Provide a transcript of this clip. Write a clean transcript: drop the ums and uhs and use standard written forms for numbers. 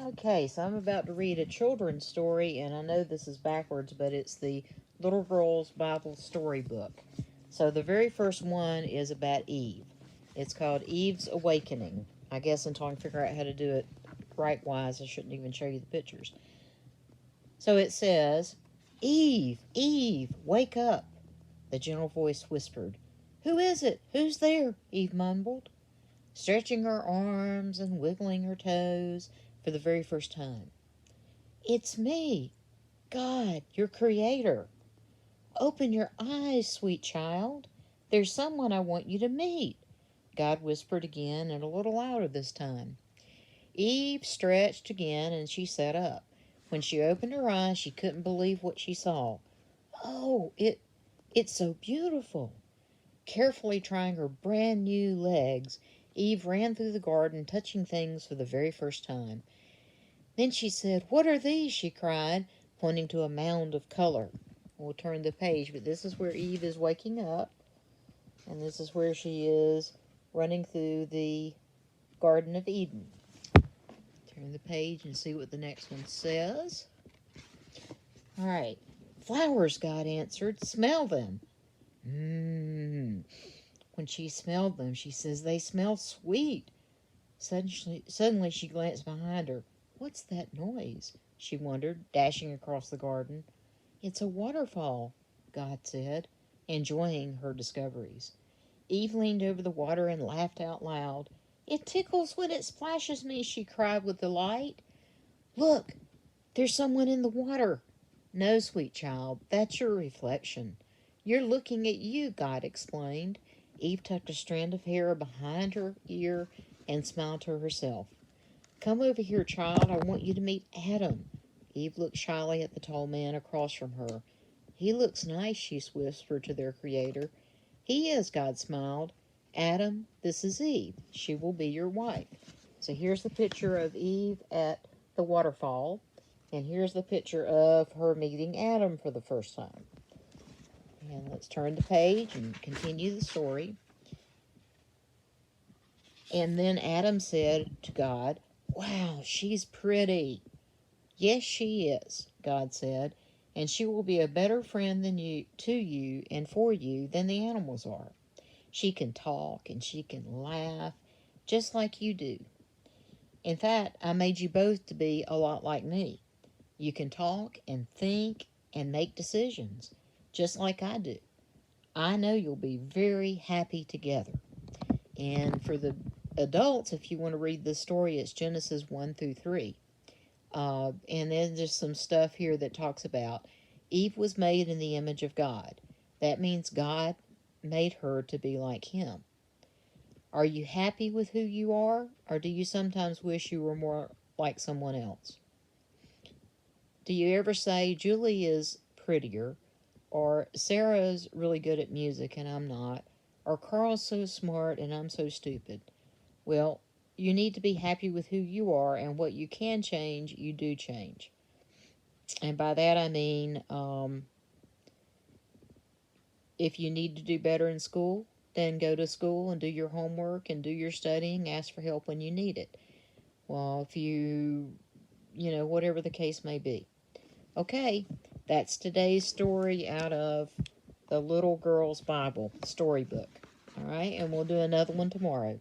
Okay, so I'm about to read a children's story, and I know this is backwards, but it's the Little Girl's Bible Storybook. So the very first one is about Eve. It's called Eve's Awakening. I guess until I can figure out how to do it right wise, I shouldn't even show you the pictures. So it says, Eve, Eve, wake up, the gentle voice whispered. Who is it? Who's there? Eve mumbled, stretching her arms and wiggling her toes for the very first time. It's me, God, your creator. Open your eyes, sweet child. There's someone I want you to meet, God whispered again and a little louder this time. Eve stretched again and she sat up. When she opened her eyes, she couldn't believe what she saw. Oh, it's so beautiful. Carefully trying her brand new legs, Eve ran through the garden, touching things for the very first time. Then she said, What are these? She cried, pointing to a mound of color. We'll turn the page, but this is where Eve is waking up, and this is where she is running through the Garden of Eden. Turn the page and see what the next one says. All right. Flowers, God answered. Smell them. Mmm. When she smelled them, she says, They smell sweet. Suddenly she glanced behind her. What's that noise? She wondered, dashing across the garden. It's a waterfall, God said, enjoying her discoveries. Eve leaned over the water and laughed out loud. It tickles when it splashes me, she cried with delight. Look, there's someone in the water. No, sweet child, that's your reflection. You're looking at you, God explained. Eve tucked a strand of hair behind her ear and smiled to herself. Come over here, child. I want you to meet Adam. Eve looked shyly at the tall man across from her. He looks nice, she whispered to their creator. He is, God smiled. Adam, this is Eve. She will be your wife. So here's the picture of Eve at the waterfall. And here's the picture of her meeting Adam for the first time. And let's turn the page and continue the story. And then Adam said to God, Wow, she's pretty. Yes, she is, God said, and she will be a better friend to you and for you than the animals are. She can talk and she can laugh, just like you do. In fact, I made you both to be a lot like me. You can talk and think and make decisions, just like I do. I know you'll be very happy together. And for the adults, if you want to read this story, it's Genesis 1 through 3. And then there's some stuff here that talks about Eve was made in the image of God. That means God made her to be like Him. Are you happy with who you are, or do you sometimes wish you were more like someone else? Do you ever say, Julie is prettier, or Sarah's really good at music and I'm not, or Carl's so smart and I'm so stupid? Well, you need to be happy with who you are, and what you can change, you do change. And by that I mean, if you need to do better in school, then go to school and do your homework and do your studying. Ask for help when you need it. Well, if whatever the case may be. Okay, that's today's story out of the Little Girl's Bible storybook. All right, and we'll do another one tomorrow.